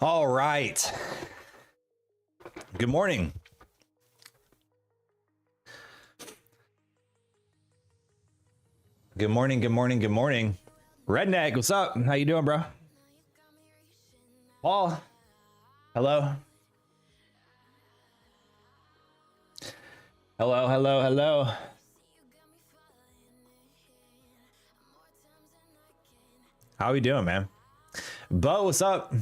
All right. Good morning. Good morning, good morning, good morning. Redneck, what's up? How you doing, bro? Paul, hello. Hello, hello, hello. How we doing, man? Bo, what's up?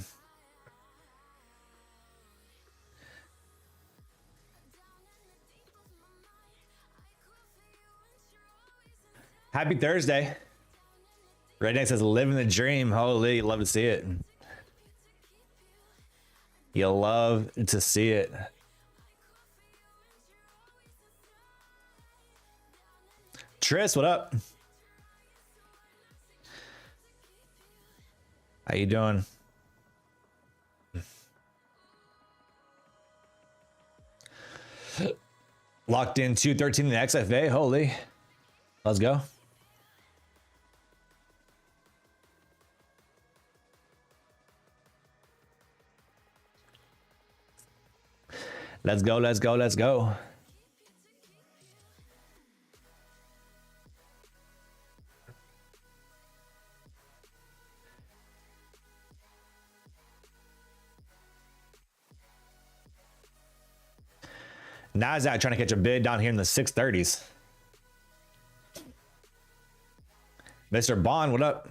Happy Thursday. Redneck says, living the dream. Holy, love to see it. You love to see it. Tris, what up? How you doing? Locked in 213 in the XFA. Holy. Let's go. Let's go, let's go, let's go. Nasdaq trying to catch a bid down here in the 630s. Mr. Bond, what up?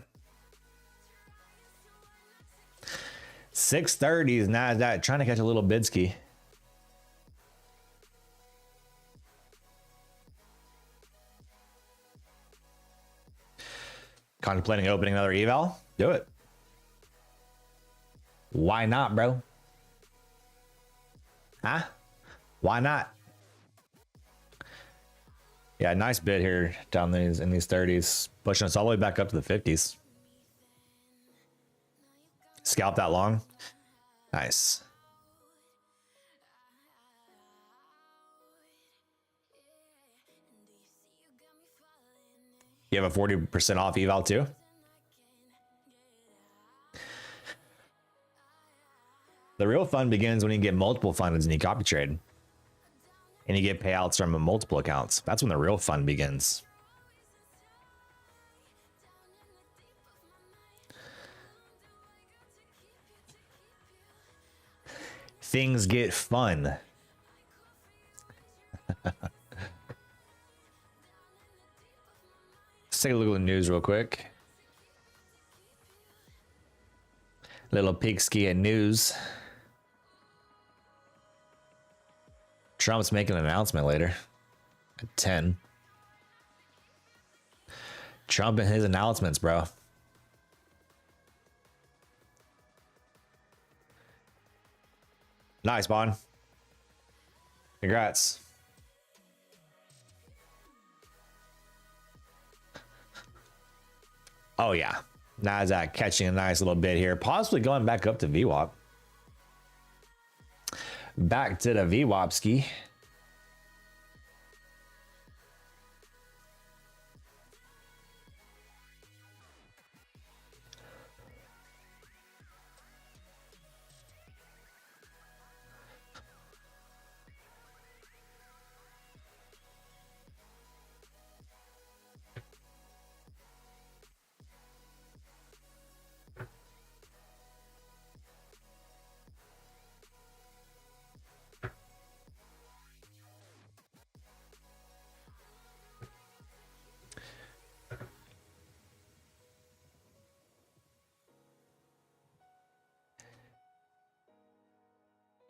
630s, Nasdaq trying to catch a little bid ski. Contemplating opening another eval? Do it. Why not, bro? Huh? Why not? Yeah, nice bid here down these in these 30s, pushing us all the way back up to the 50s. Scalp that long. Nice. You have a 40% off eval too? The real fun begins when you get multiple funds and you copy trade. And you get payouts from multiple accounts. That's when the real fun begins. Things get fun. Let's take a look at the news real quick. Little pigski at news. Trump's making an announcement later at 10. Trump and his announcements, bro. Nice, Bond. Congrats. Oh, yeah. Nasdaq catching a nice little bit here. Possibly going back up to VWAP. Back to the VWAP ski.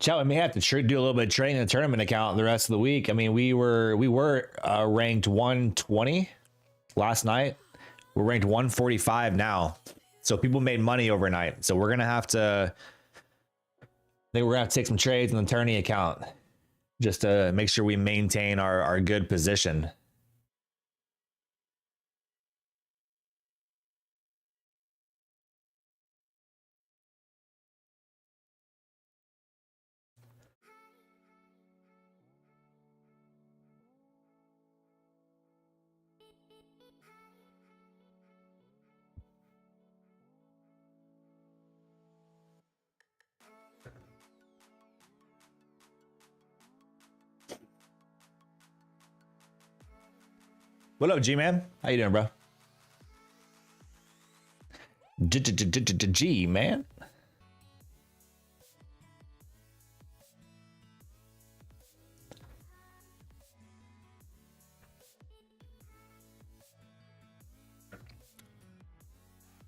Chat, we may have to do a little bit of trading in the tournament account the rest of the week. I mean, we were ranked 120 last night. We're ranked 145 now. So people made money overnight. So we're gonna have to. I think we're gonna have to take some trades in the tourney account just to make sure we maintain our good position. What up, G-Man? How you doing, bro? G-Man.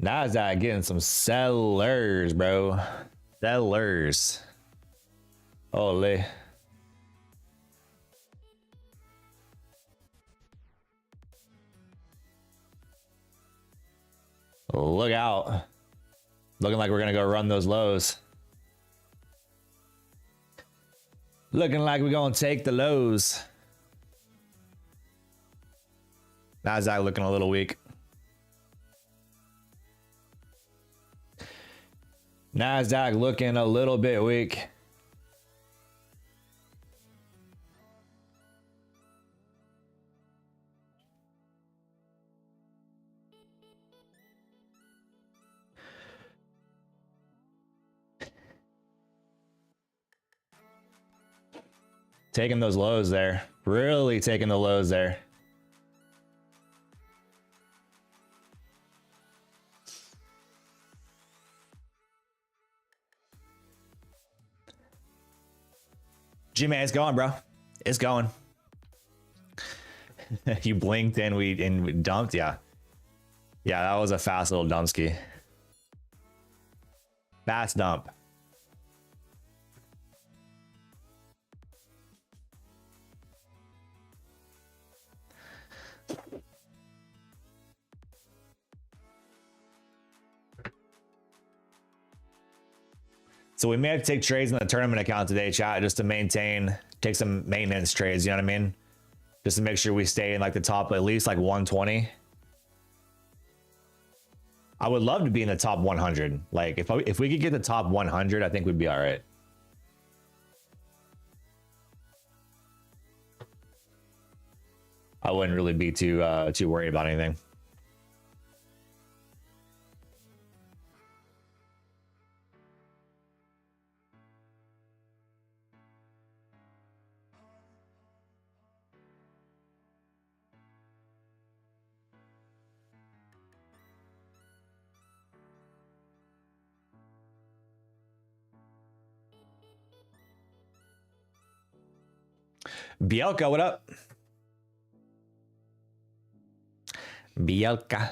Nasdaq getting some sellers, bro. Sellers. Holy. Look out. Looking like we're gonna go run those lows. Looking like we're gonna take the lows. Nasdaq looking a little weak. Nasdaq looking a little bit weak. Taking those lows there. Really taking the lows there. G-Man, it's going, bro. It's going. You blinked and we dumped, yeah. Yeah, that was a fast little dumpski. Fast dump. So we may have to take trades in the tournament account today, chat, just to maintain, take some maintenance trades, you know what I mean? Just to make sure we stay in like the top, at least like 120. I would love to be in the top 100. Like if we could get the top 100, I think we'd be all right. I wouldn't really be too worried about anything. Bielka, what up? Bielka.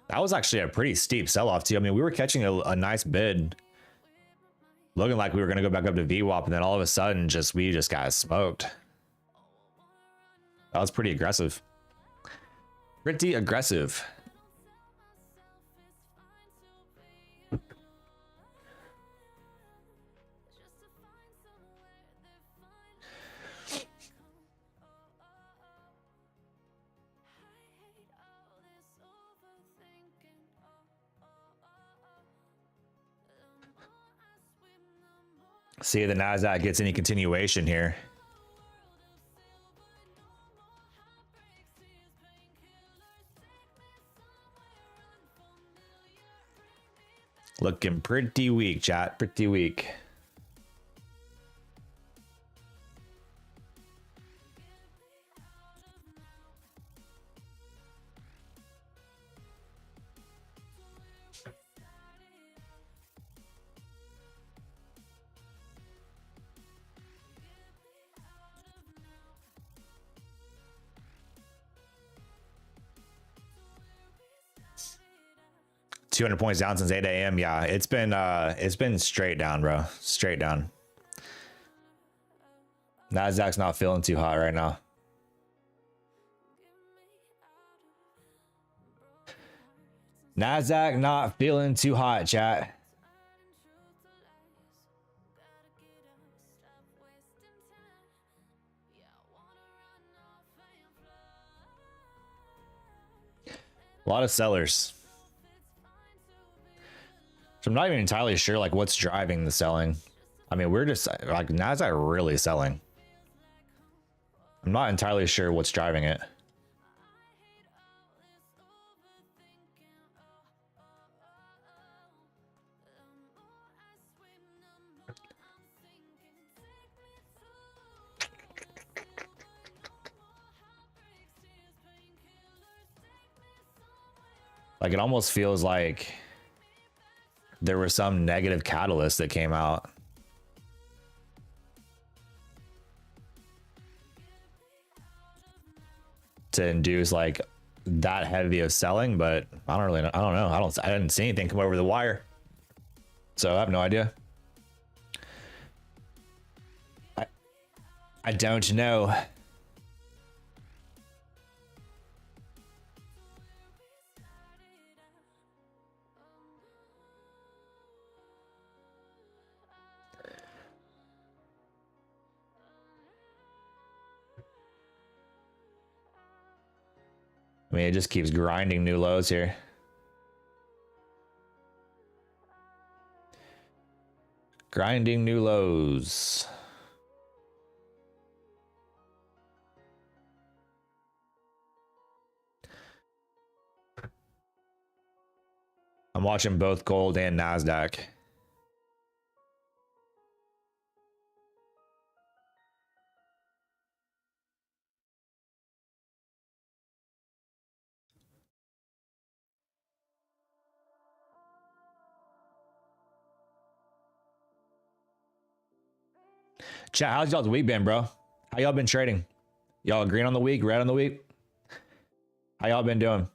That was actually a pretty steep sell-off too. I mean, we were catching a nice bid. Looking like we were going to go back up to VWAP, and then all of a sudden, we just got smoked. That was pretty aggressive. Pretty aggressive. See if the Nasdaq gets any continuation here. Looking pretty weak, chat. Pretty weak. $200 points down since 8 a.m. Yeah, it's been straight down, bro. Straight down. Nasdaq's not feeling too hot right now. Nasdaq not feeling too hot, chat. A lot of sellers. So I'm not even entirely sure like what's driving the selling. I mean, we're just like Nasdaq really selling. I'm not entirely sure what's driving it. Like, it almost feels like there was some negative catalyst that came out. To induce like that heavy of selling, but I don't know. I didn't see anything come over the wire. So I have no idea. I don't know. I mean, it just keeps grinding new lows here. Grinding new lows. I'm watching both gold and Nasdaq. Chat, how's y'all's week been, bro? How y'all been trading? Y'all green on the week, red on the week? How y'all been doing?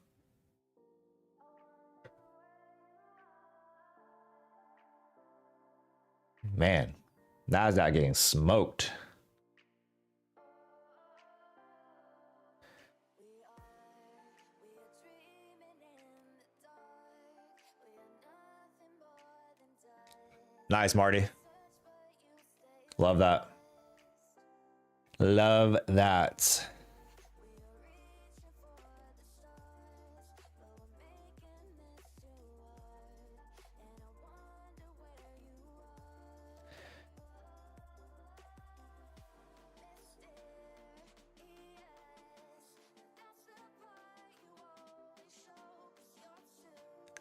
Man, Nasdaq getting smoked. Nice, Marty. Love that. Love that.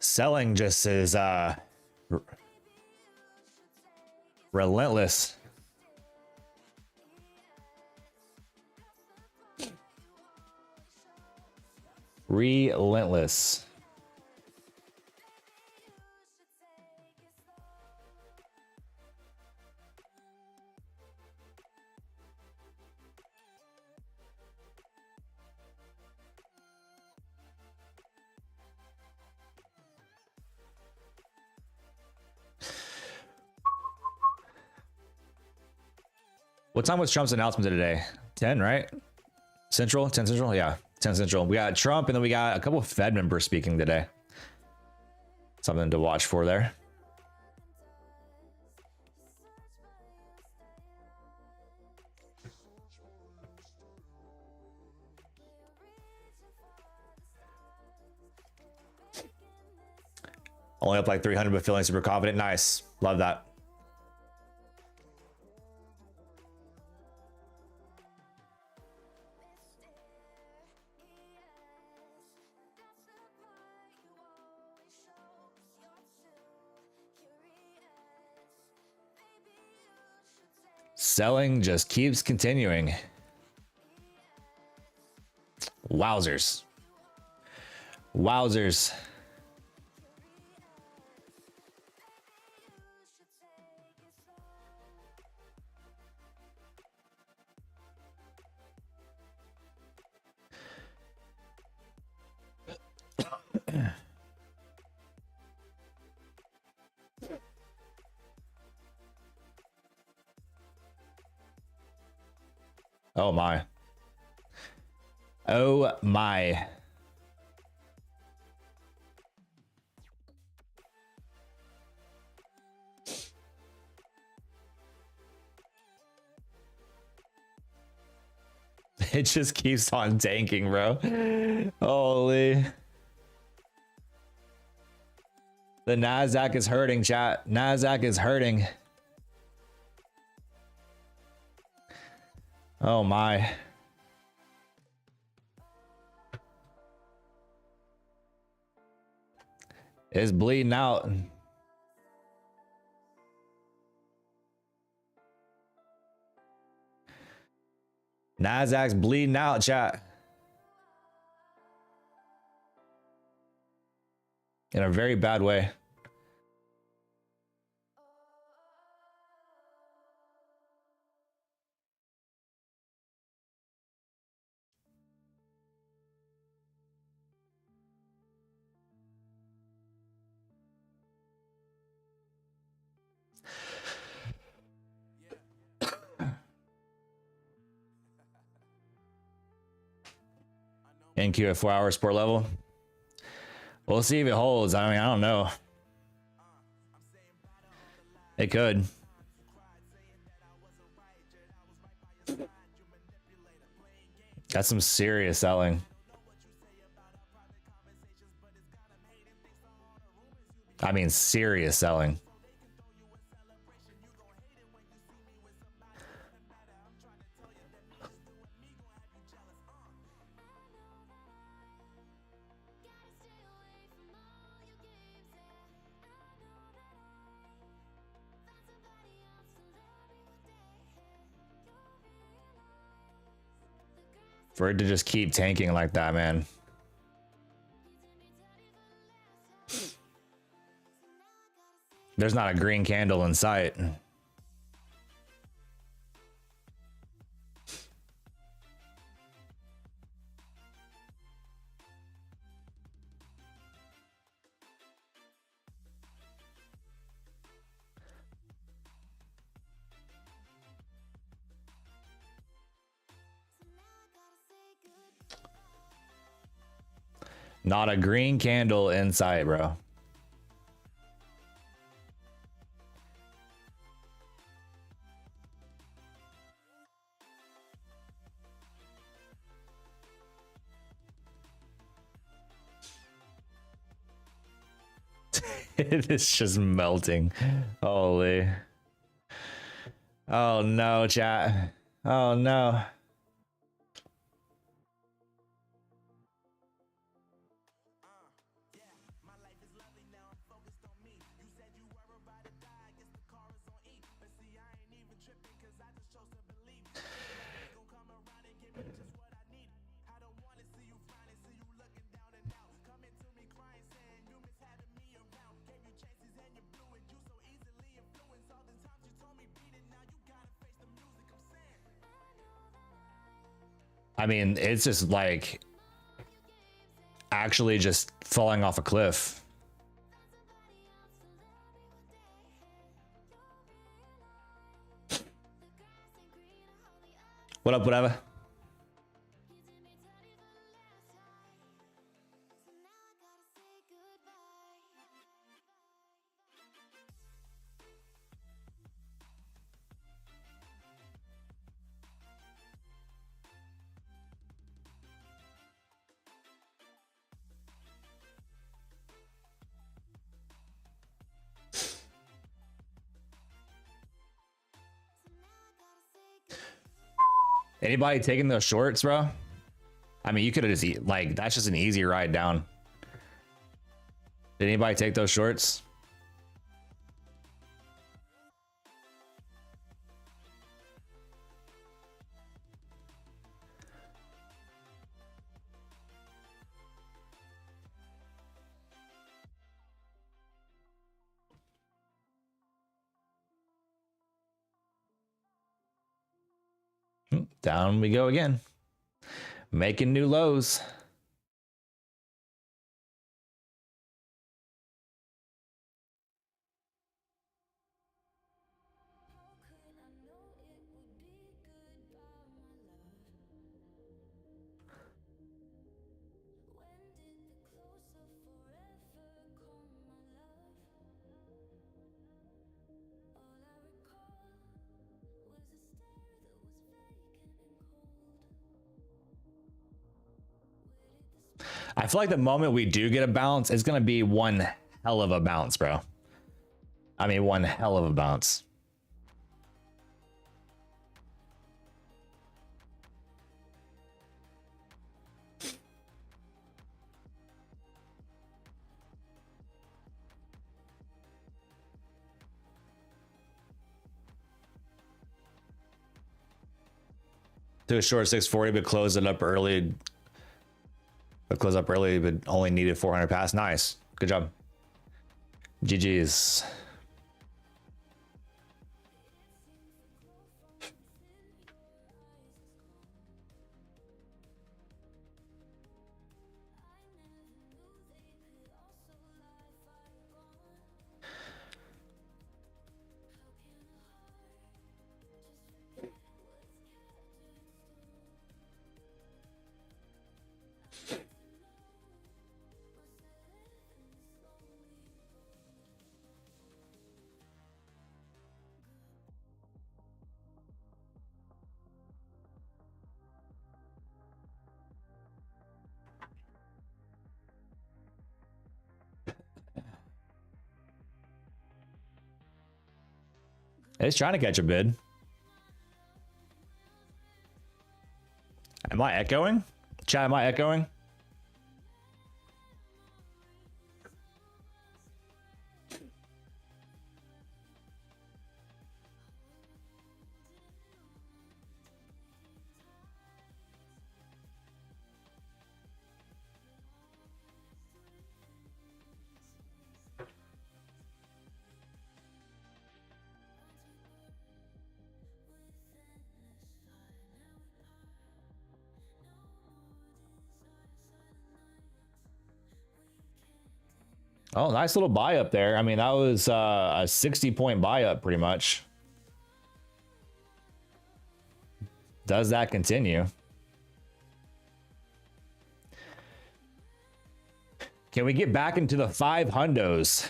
Selling just is relentless. Relentless. What time was Trump's announcement today? 10, right? Central? 10 Central? Yeah, 10 Central. We got Trump, and then we got a couple of Fed members speaking today. Something to watch for there. Only up like 300, but feeling super confident. Nice. Love that. Selling just keeps continuing. Wowzers. Wowzers. Oh my. Oh my. It just keeps on tanking, bro. Holy. The Nasdaq is hurting, chat. Nasdaq is hurting. Oh my. It's bleeding out. Nasdaq's bleeding out, chat. In a very bad way. NQ at 4-hour support level. We'll see if it holds. I mean, I don't know. It could. That's some serious selling. I mean, serious selling. For it to just keep tanking like that, man. There's not a green candle in sight. Not a green candle in sight, bro. It is just melting. Holy. Oh no, chat. Oh no. I mean, it's just like actually just falling off a cliff. What up, whatever? Anybody taking those shorts, bro? I mean, you could have just like, that's just an easy ride down. Did anybody take those shorts? Down we go again. Making new lows. I feel like the moment we do get a bounce, it's going to be one hell of a bounce, bro. I mean, one hell of a bounce. Took a short 640, but closed it up early. But closed up early, but only needed 400 pass. Nice. Good job. GG's. It's trying to catch a bid. Am I echoing? Chat, am I echoing? Oh, nice little buy up there. I mean, that was a 60-point buy up pretty much. Does that continue? Can we get back into the 5 hundos?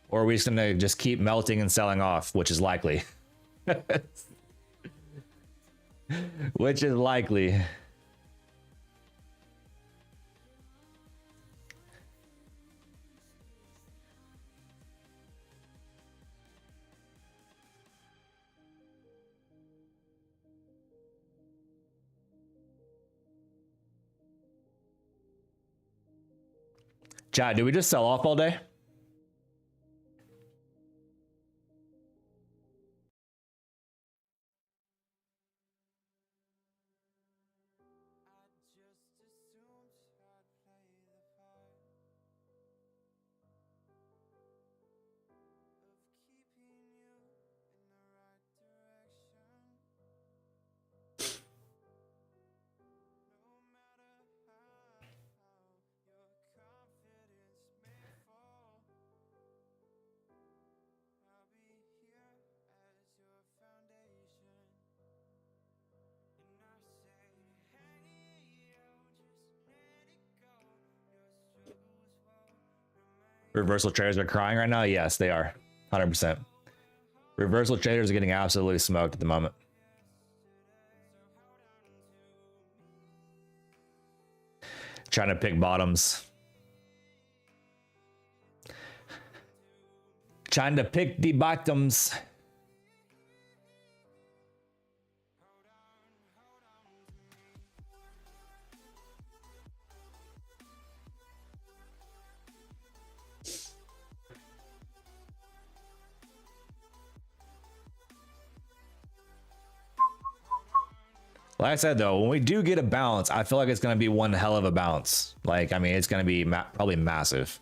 Or are we just gonna just keep melting and selling off, which is likely? Which is likely. Chat, do we just sell off all day? Reversal traders are crying right now? Yes, they are. 100%. Reversal traders are getting absolutely smoked at the moment. Trying to pick bottoms. Trying to pick the bottoms. Like I said, though, when we do get a bounce, I feel like it's going to be one hell of a bounce. Like, I mean, it's going to be probably massive.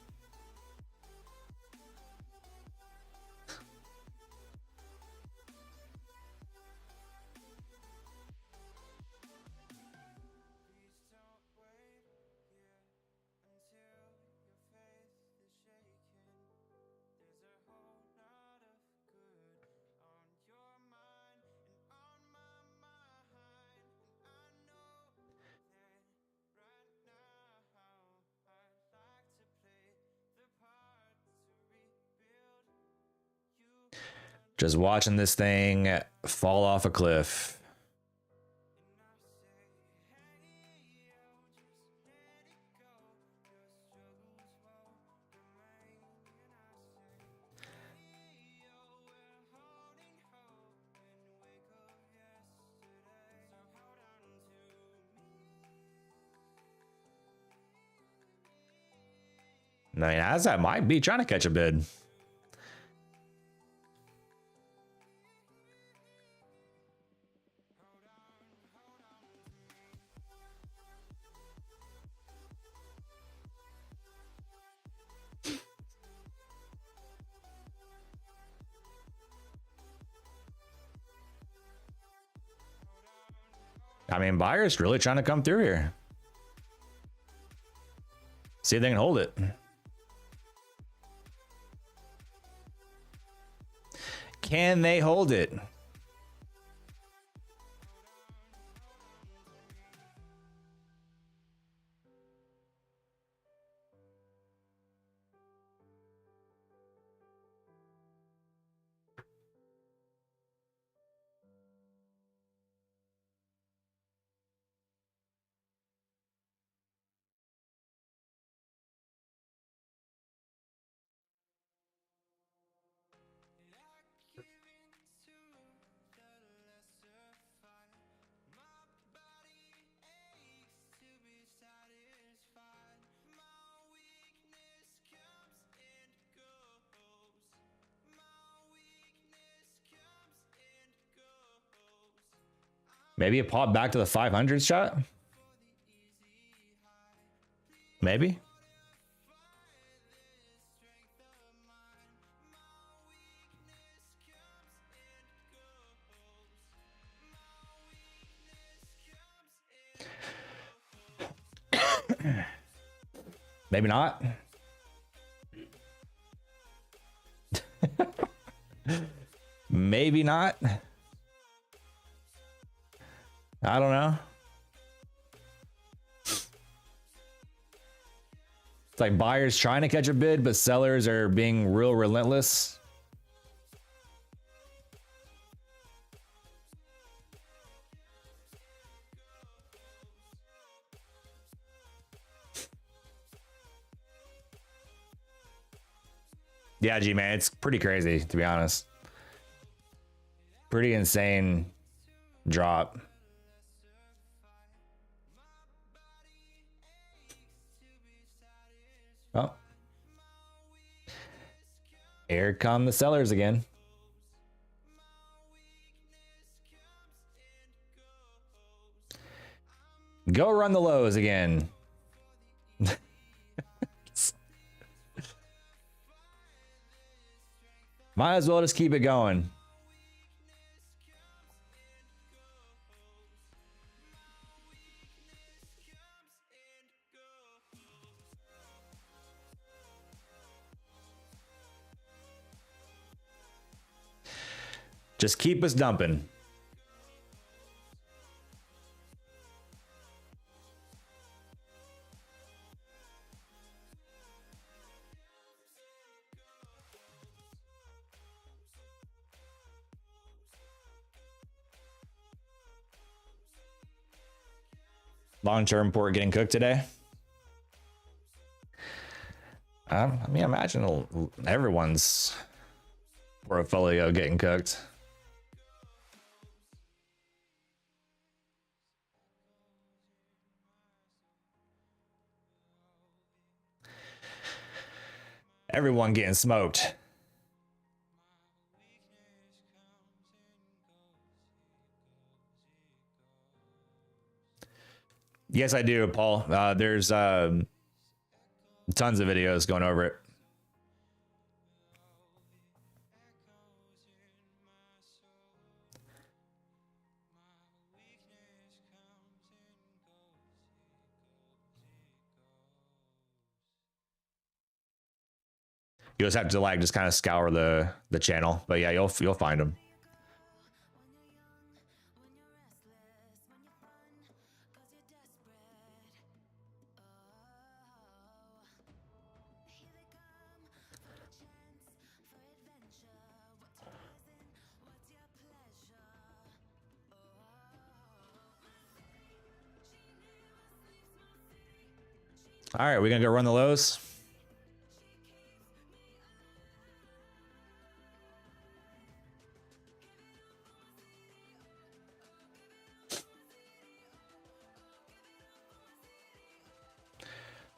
Just watching this thing fall off a cliff. I mean, as that might be trying to catch a bid. I mean, buyers really trying to come through here. See if they can hold it. Can they hold it? Maybe it popped back to the 500s shot. Maybe. Maybe not. Maybe not. I don't know. It's like buyers trying to catch a bid, but sellers are being real relentless. Yeah, G man, it's pretty crazy to be honest. Pretty insane drop. Oh. Here come the sellers again. Go run the lows again. Might as well just keep it going. Just keep us dumping. Long-term port getting cooked today. I mean, imagine everyone's portfolio getting cooked. Everyone getting smoked. Yes, I do, Paul. There's tons of videos going over it. You just have to like just kind of scour the channel, but yeah, you'll find them. All right, we're gonna go run the lows.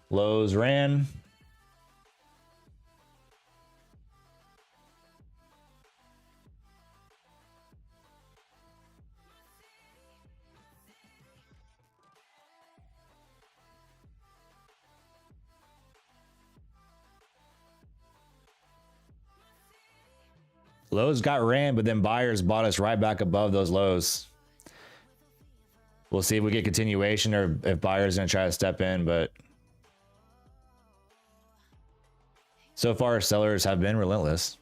Lows ran. Lows got ran, but then buyers bought us right back above those lows. We'll see if we get continuation or if buyers gonna try to step in, but so far sellers have been relentless.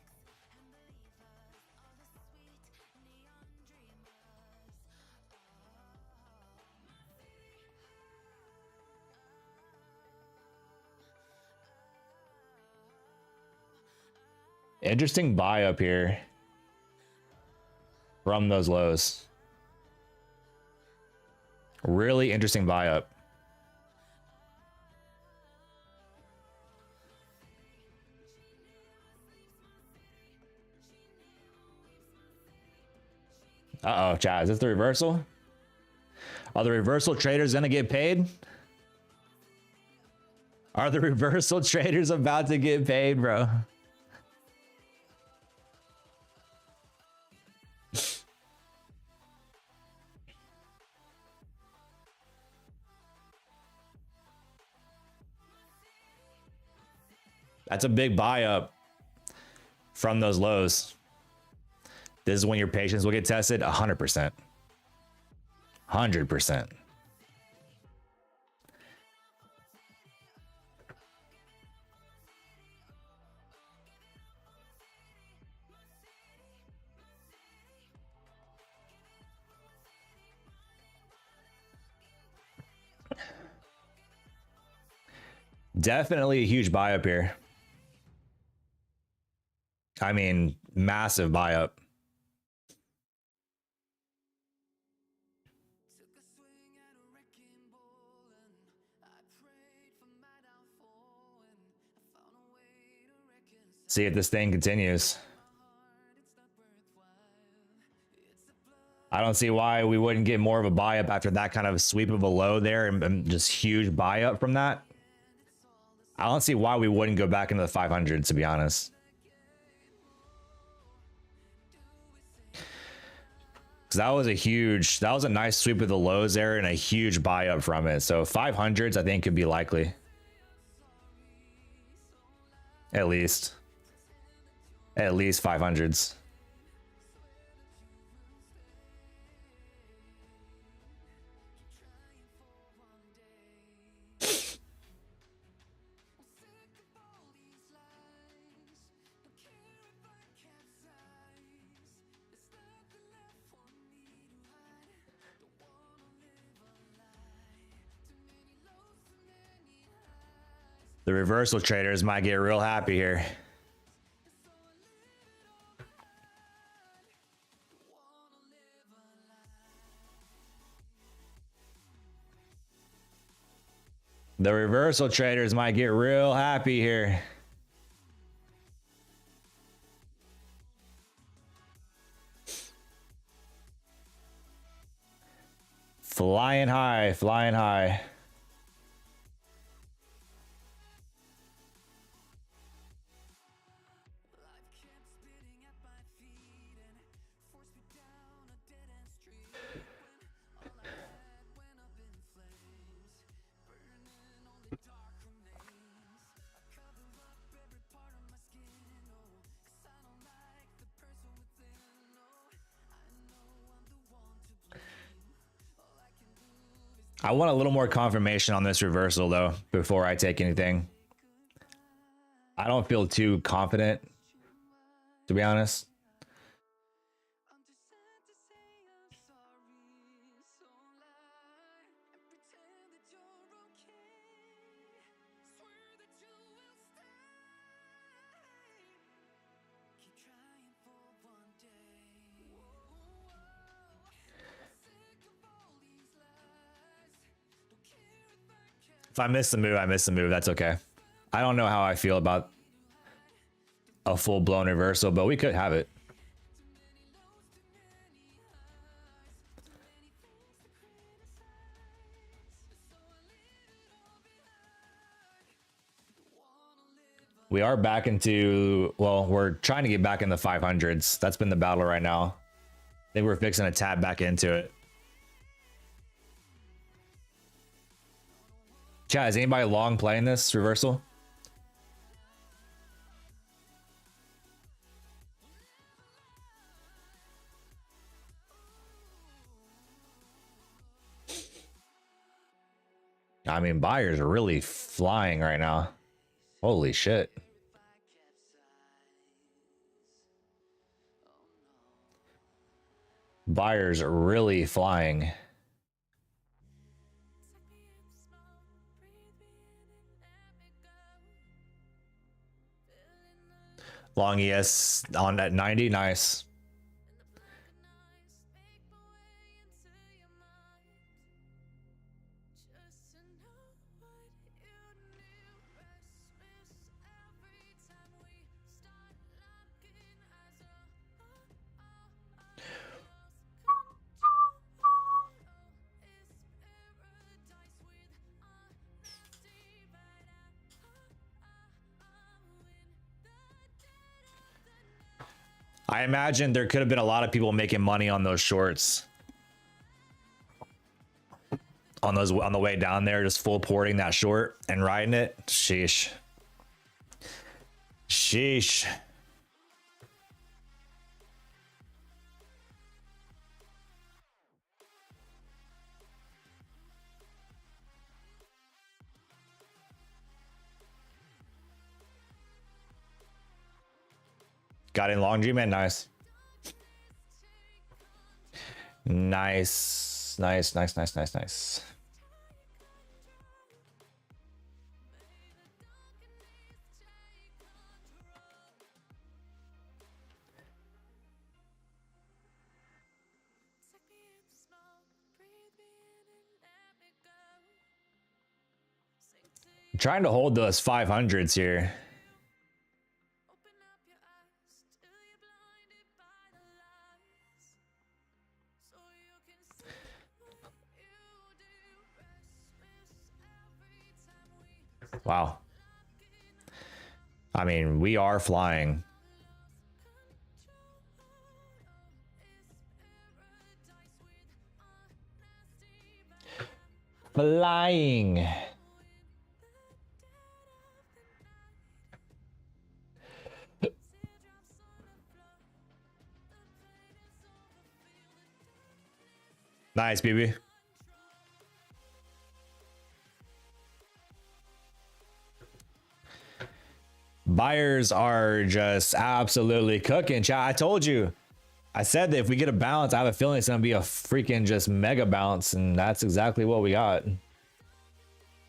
Interesting buy up here from those lows. Really interesting buy up. Uh-oh, chat. Is this the reversal? Are the reversal traders gonna get paid? Are the reversal traders about to get paid, bro? That's a big buy up from those lows. This is when your patience will get tested 100%. 100%. Definitely a huge buy up here. I mean, massive buy up. See if this thing continues. I don't see why we wouldn't get more of a buy up after that kind of sweep of a low there and just huge buy up from that. I don't see why we wouldn't go back into the 500s, to be honest. That was a nice sweep of the lows there and a huge buy up from it. So 500s I think could be likely. At least 500s. The reversal traders might get real happy here. The reversal traders might get real happy here. Flying high, flying high. I want a little more confirmation on this reversal though before I take anything. I don't feel too confident, to be honest. If I miss the move, I miss the move. That's okay. I don't know how I feel about a full-blown reversal, but we could have it. We are back into, well, we're trying to get back in the 500s. That's been the battle right now. I think we're fixing to tap back into it. Chat, is anybody long playing this reversal? I mean, buyers are really flying right now. Holy shit. Buyers are really flying. Long ES on at 90. Nice. I imagine there could have been a lot of people making money on those shorts. On the way down there, just full porting that short and riding it. Sheesh. Sheesh. Got in long G-Man. Nice. Nice. Nice, nice, nice, nice, nice. I'm trying to hold those 500s here. Wow. I mean, we are flying. Flying. Nice, BB. Buyers are just absolutely cooking. Chat, I told you. I said that if we get a bounce, I have a feeling it's going to be a freaking just mega bounce, and that's exactly what we got.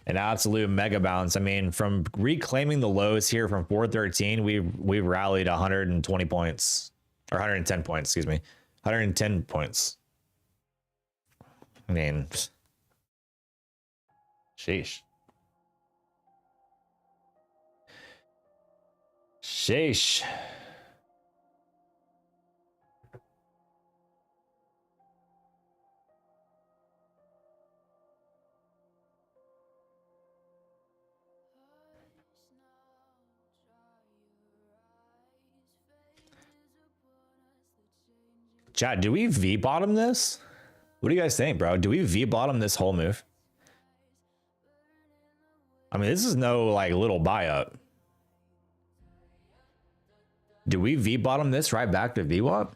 An absolute mega bounce. I mean, from reclaiming the lows here from 413, we rallied 120 points. Or 110 points, excuse me. 110 points. I mean, sheesh. Sheesh. Chat, do we V bottom this? What do you guys think, bro? Do we V bottom this whole move? I mean, this is no like little buy up. Do we V bottom this right back to VWAP?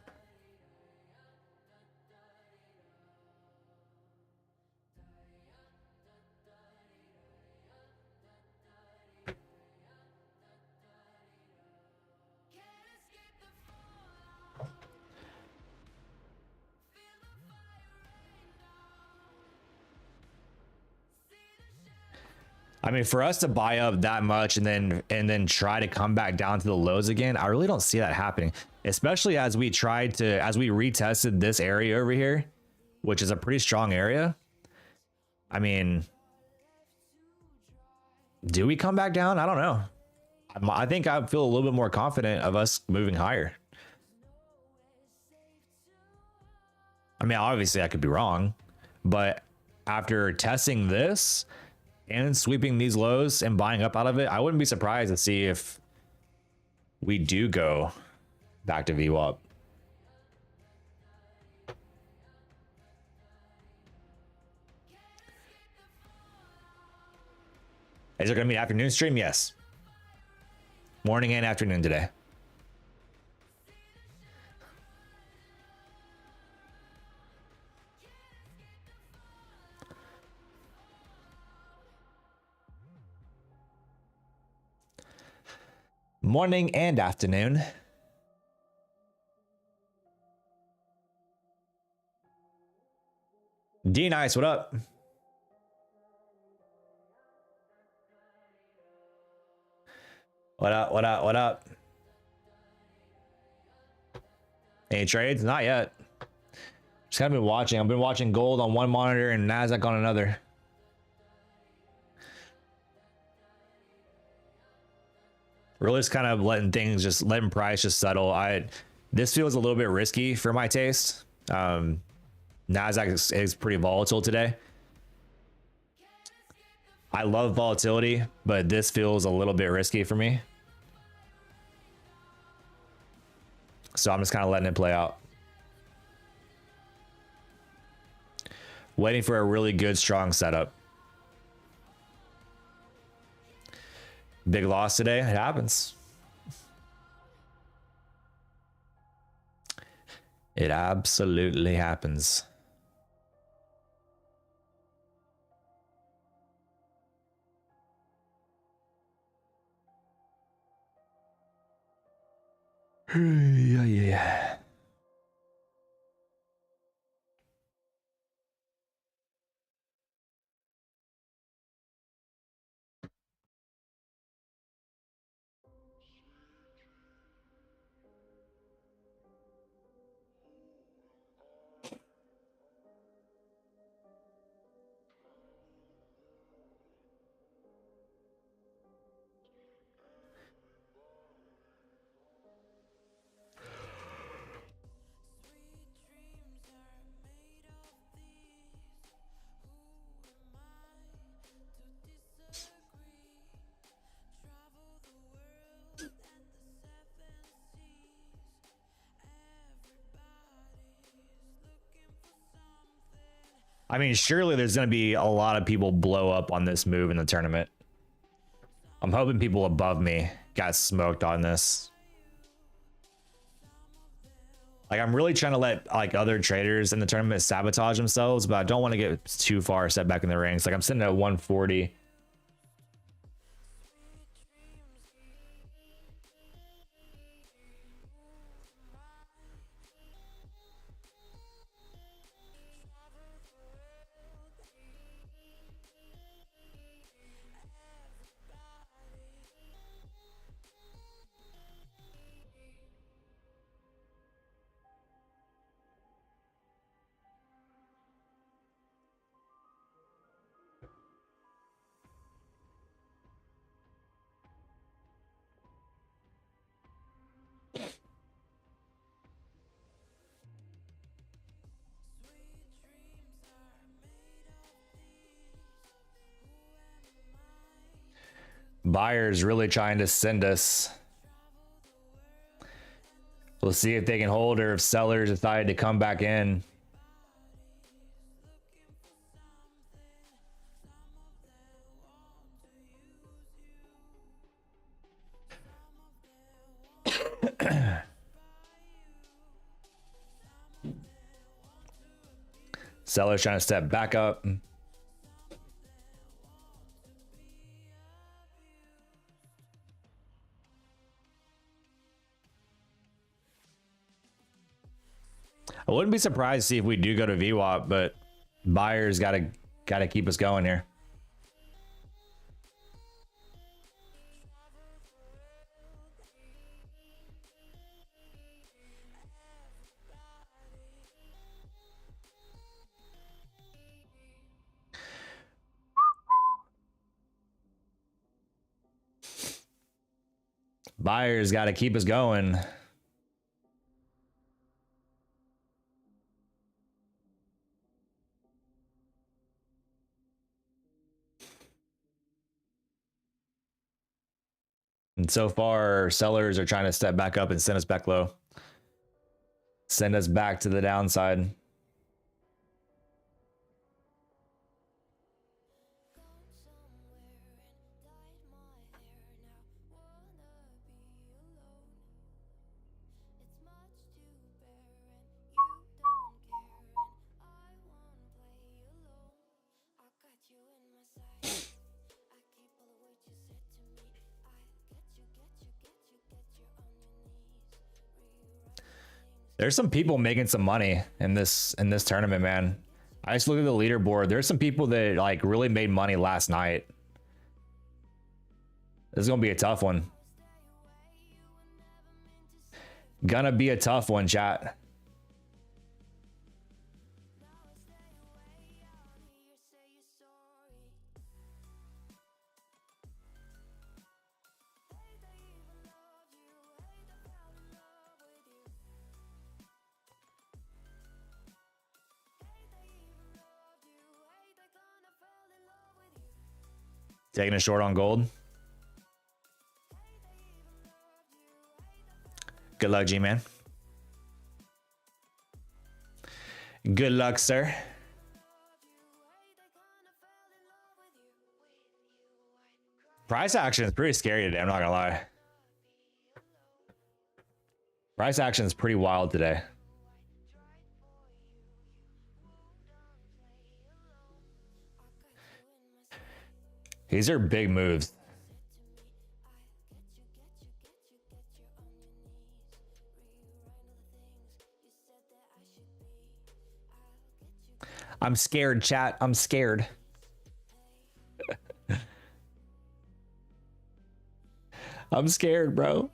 I mean, for us to buy up that much and then try to come back down to the lows again, I really don't see that happening. Especially as we retested this area over here, which is a pretty strong area. I mean, do we come back down? I don't know. I think I feel a little bit more confident of us moving higher. I mean, obviously I could be wrong, but after testing this and sweeping these lows and buying up out of it, I wouldn't be surprised to see if we do go back to VWAP. Is there going to be an afternoon stream? Yes. Morning and afternoon today. Morning and afternoon. D Nice, what up? What up? What up? What up? Any trades? Not yet. Just kind of been watching. I've been watching gold on one monitor and Nasdaq on another. Really just kind of letting price just settle. This feels a little bit risky for my taste. Nasdaq is pretty volatile today. I love volatility, but this feels a little bit risky for me. So I'm just kind of letting it play out. Waiting for a really good, strong setup. Big loss today. It happens. It absolutely happens. Yeah. I mean, surely there's going to be a lot of people blow up on this move in the tournament. I'm hoping people above me got smoked on this. Like, I'm really trying to let like other traders in the tournament sabotage themselves, but I don't want to get too far set back in the ranks. Like, I'm sitting at 140. Buyers really trying to send us. We'll see if they can hold or if sellers decide to come back in. Sellers trying to step back up. I wouldn't be surprised to see if we do go to VWAP, but buyers gotta keep us going here. Buyers gotta keep us going. And so far, sellers are trying to step back up and send us back low. Send us back to the downside. There's some people making some money in this tournament, man. I just look at the leaderboard. There's some people that like really made money last night. This is gonna be a tough one. Gonna be a tough one, chat. Taking a short on gold. Good luck, G-Man. Good luck, sir. Price action is pretty scary today, I'm not gonna lie. Price action is pretty wild today. These are big moves. I'm scared, chat. I'm scared. I'm scared, bro.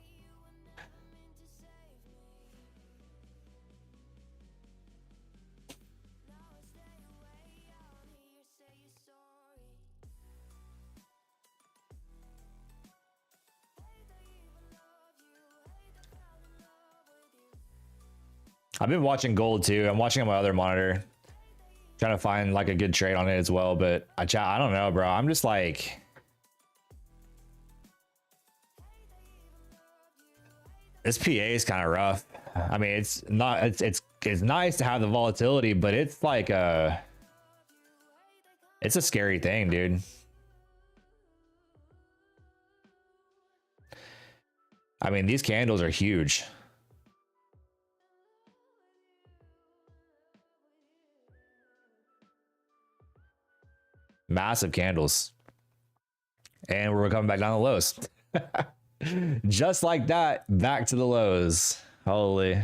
I've been watching gold too. I'm watching on my other monitor. Trying to find like a good trade on it as well, but I don't know, bro. I'm just like, this PA is kind of rough. I mean, it's nice to have the volatility, but it's like it's a scary thing, dude. I mean, these candles are huge. Massive candles. And we're coming back down the lows. Just like that, back to the lows. Holy.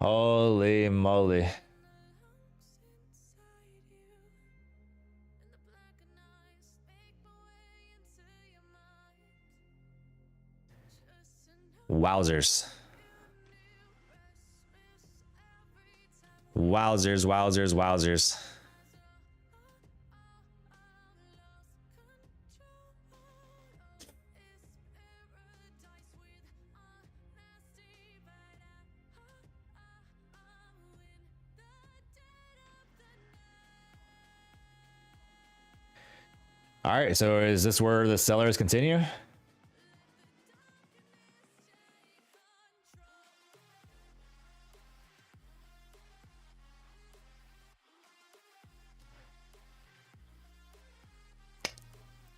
Holy moly. Wowzers. Wowzers, wowzers, wowzers. All right, so is this where the sellers continue?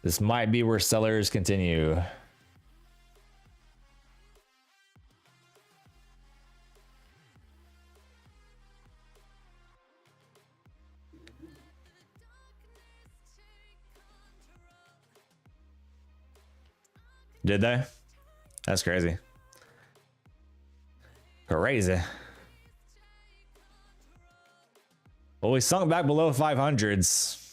This might be where sellers continue. Did they? That's crazy. Crazy. Well, we sunk back below 500s.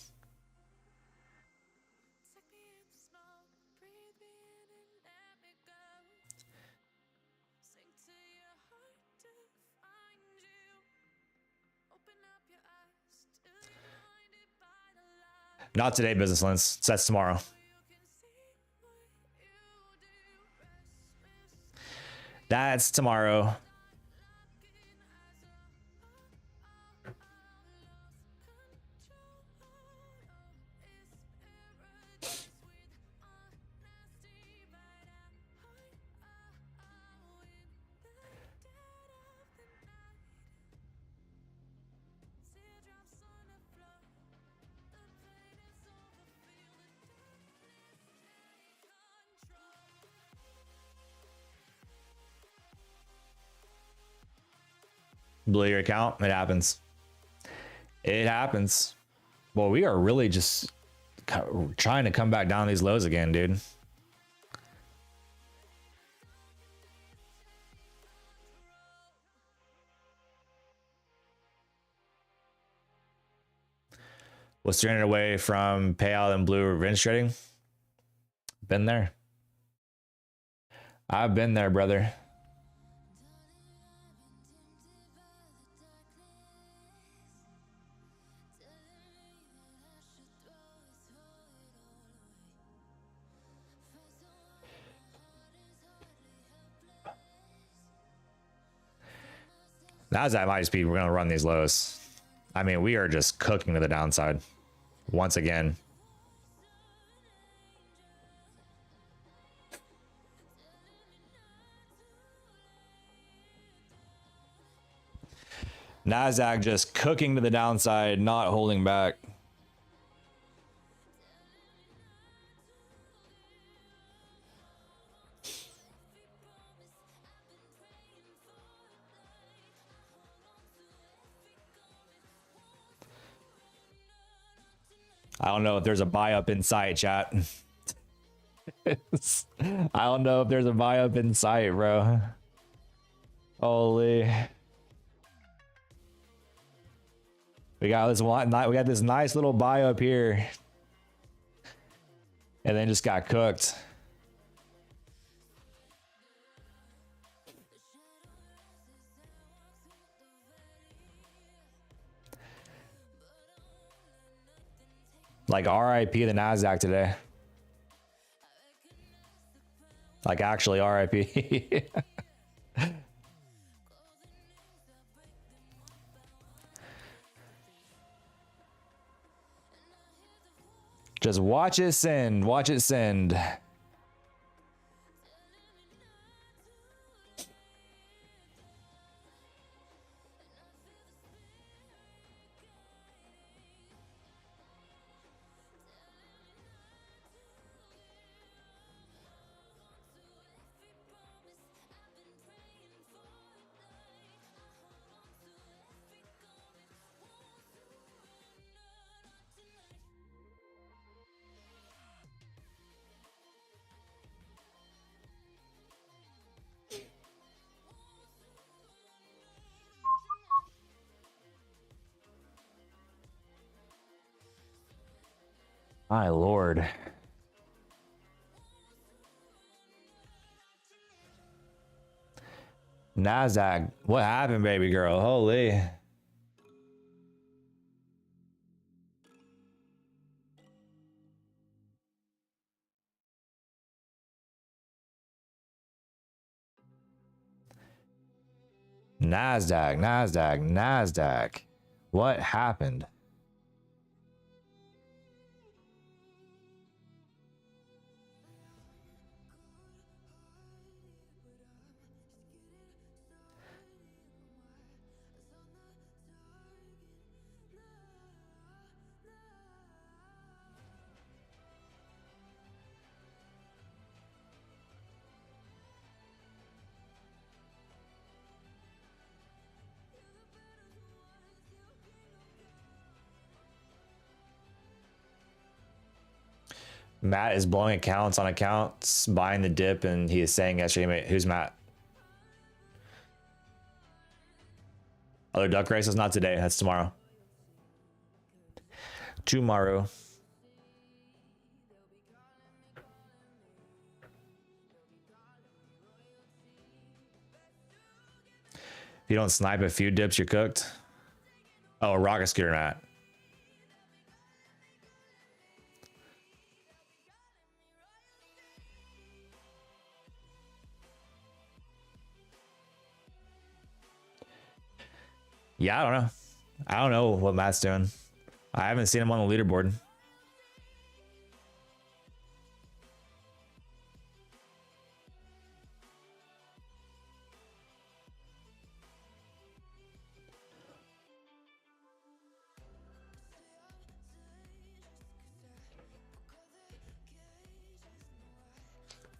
Not today, business lens. That's tomorrow. That's tomorrow. Blew your account. It happens. It happens. Well, we are really just trying to come back down these lows again, dude. Was 300 away from payout and blue revenge trading. Been there. I've been there, brother. Nasdaq might just be, we're going to run these lows. I mean, we are just cooking to the downside once again. Nasdaq just cooking to the downside, not holding back. I don't know if there's a buy up in sight, chat. I don't know if there's a buy up in sight, bro. Holy. We got this one. We got this nice little buy up here, and then just got cooked. Like RIP the Nasdaq today. Like actually RIP. Just watch it send. Watch it send. My Lord. Nasdaq, what happened, baby girl? Holy. Nasdaq, Nasdaq, Nasdaq. What happened? Matt is blowing accounts on accounts, buying the dip, and he is saying yesterday, who's Matt? Other duck races? Not today. That's tomorrow. Tomorrow. If you don't snipe a few dips, you're cooked. Oh, a rocket scooter, Matt. Yeah, I don't know. I don't know what Matt's doing. I haven't seen him on the leaderboard.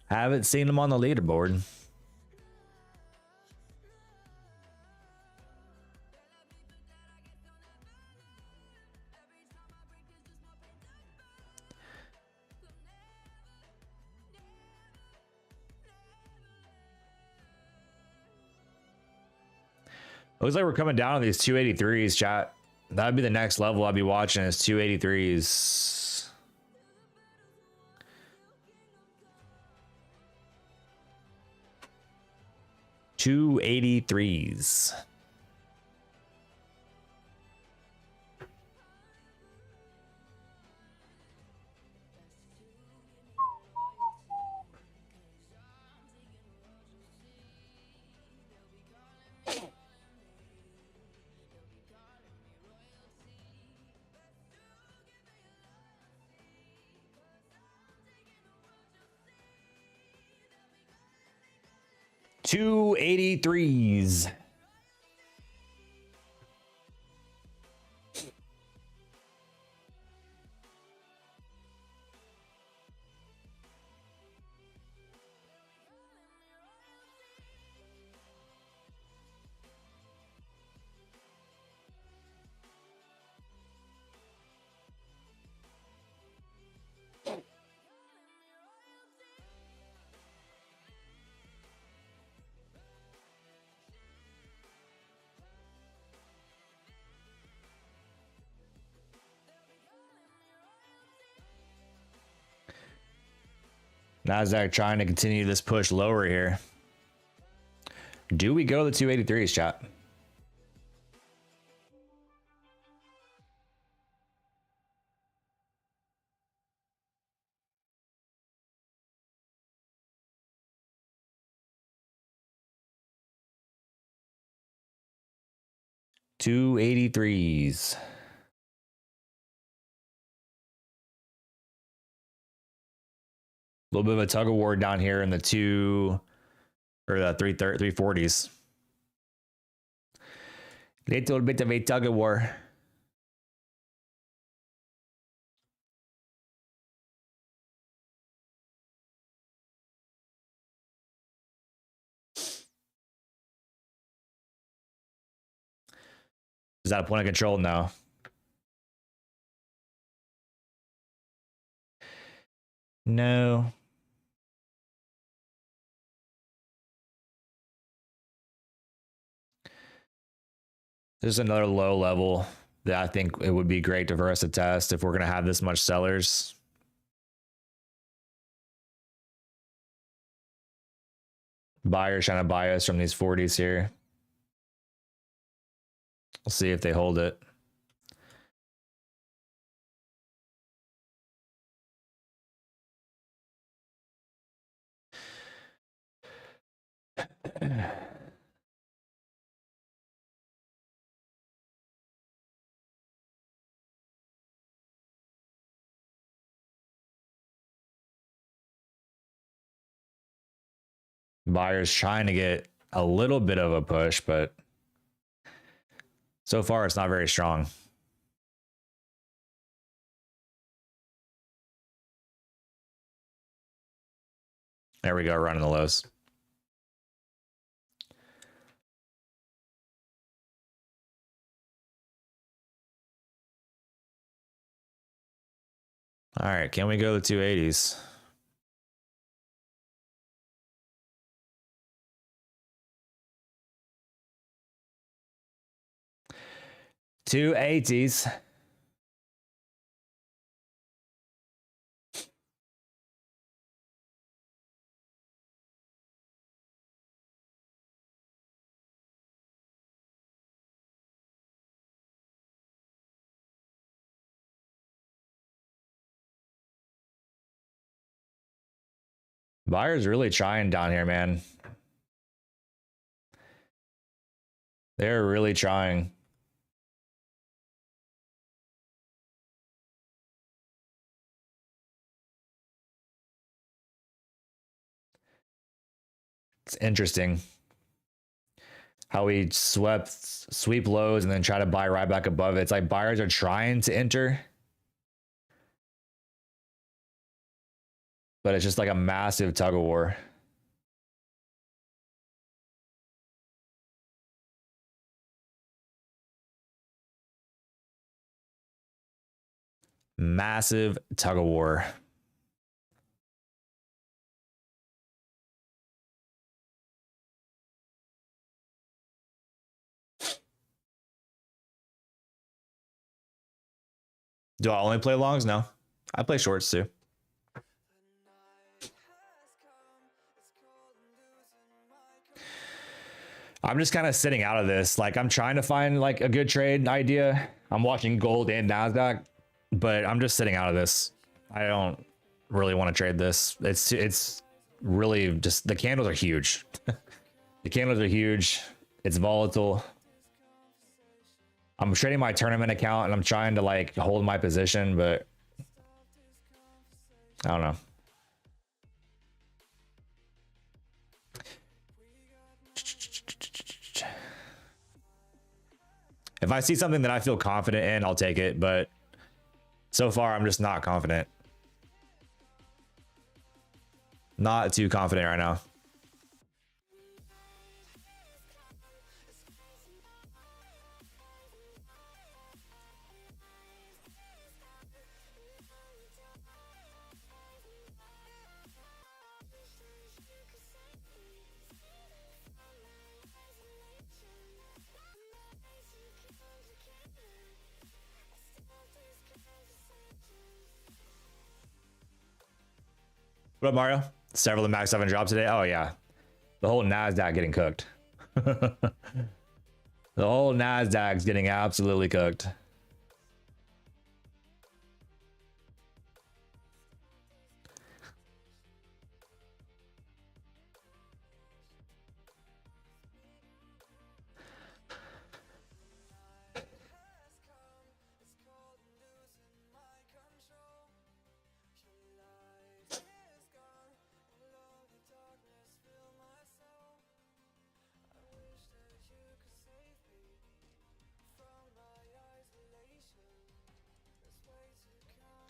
Haven't seen him on the leaderboard. Looks like we're coming down on these 283s, chat. That'd be the next level I'd be watching is 283s. $283s. $283s. Nasdaq trying to continue this push lower here. Do we go to the 283s, chat? $283s. A little bit of a tug of war down here in the 340s. Little bit of a tug of war. Is that a point of control? No. No. There's another low level that I think it would be great for us to test if we're going to have this much sellers. Buyers trying to buy us from these 40s here. We'll see if they hold it. Buyers trying to get a little bit of a push, but so far it's not very strong. There we go, running the lows. All right, can we go to 280s? $280s. Buyers really trying down here, man. They're really trying. It's interesting how we sweep lows and then try to buy right back above it. It's like buyers are trying to enter, but it's just like a massive tug of war. Massive tug of war. Do I only play longs? No, I play shorts too. I'm just kind of sitting out of this. Like, I'm trying to find like a good trade idea. I'm watching gold and Nasdaq, but I'm just sitting out of this. I don't really want to trade this. It's really just, the candles are huge. The candles are huge. It's volatile. I'm trading my tournament account and I'm trying to like hold my position, but I don't know. If I see something that I feel confident in, I'll take it. But so far, I'm just not confident. Not too confident right now. What up, Mario? Several of the max 7 drops today. Oh yeah, the whole Nasdaq getting cooked. The whole Nasdaq's getting absolutely cooked.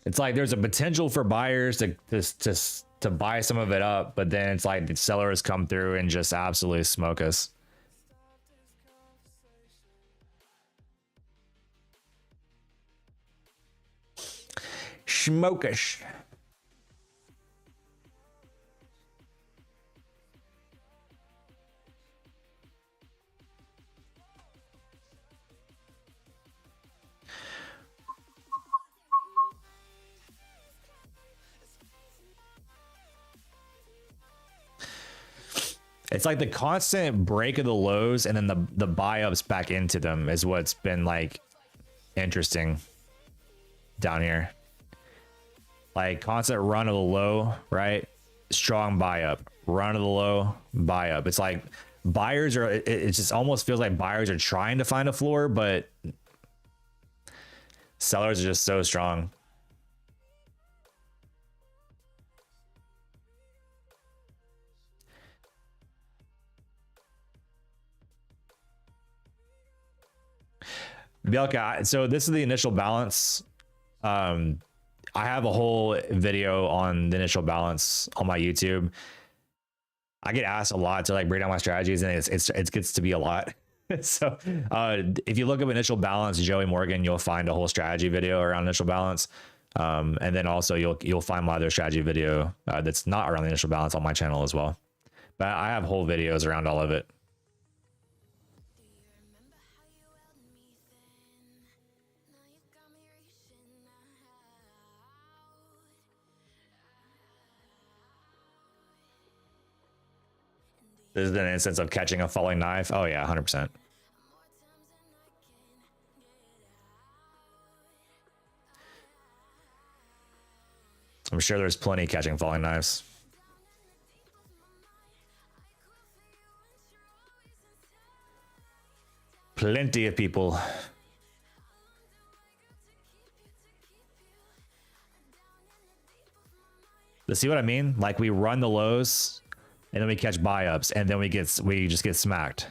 It's like there's a potential for buyers to buy some of it up, but then it's like the sellers come through and just absolutely smoke us. Smokish. It's like the constant break of the lows and then the buy ups back into them is what's been like interesting down here. Like constant run of the low, right? Strong buy up, run of the low, buy up. It's like buyers are, it just almost feels like buyers are trying to find a floor, but sellers are just so strong. Bielka, so this is the initial balance. I have a whole video on the initial balance on my YouTube. I get asked a lot to like break down my strategies, and it gets to be a lot. So if you look up initial balance, Joey Morgan, you'll find a whole strategy video around initial balance. And then also you'll find my other strategy video that's not around the initial balance on my channel as well. But I have whole videos around all of it. This is an instance of catching a falling knife. Oh yeah, 100%. I'm sure there's plenty catching falling knives. Plenty of people. You see what I mean? Like we run the lows and then we catch buy ups and then we just get smacked.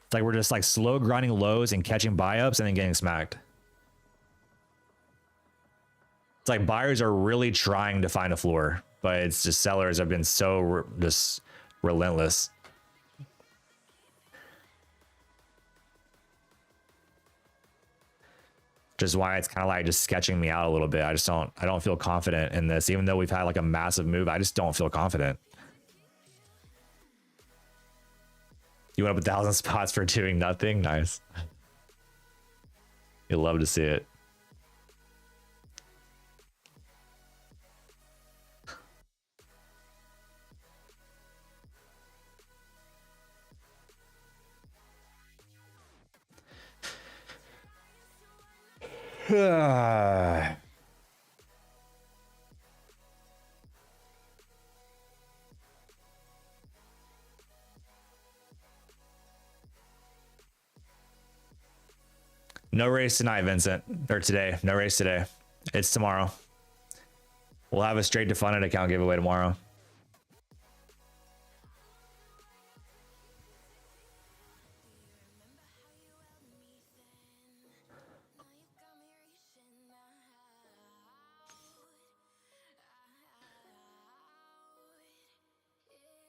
It's like we're just like slow grinding lows and catching buy ups and then getting smacked. It's like buyers are really trying to find a floor, but it's just sellers have been so just relentless. Just why it's kind of like just sketching me out a little bit. I don't feel confident in this, even though we've had like a massive move. I just don't feel confident. You went up 1,000 spots for doing nothing. Nice. You'll love to see it. No race tonight, Vincent. Or today. No race today. It's tomorrow. We'll have a straight to funded account giveaway tomorrow.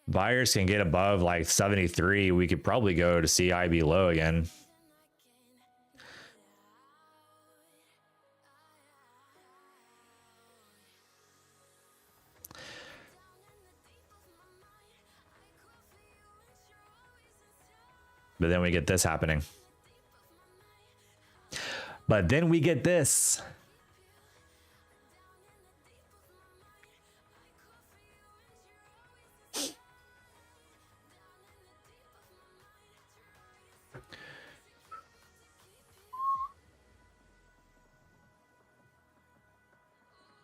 Buyers can get above like 73. We could probably go to see IB low again. But then we get this happening. But then we get this.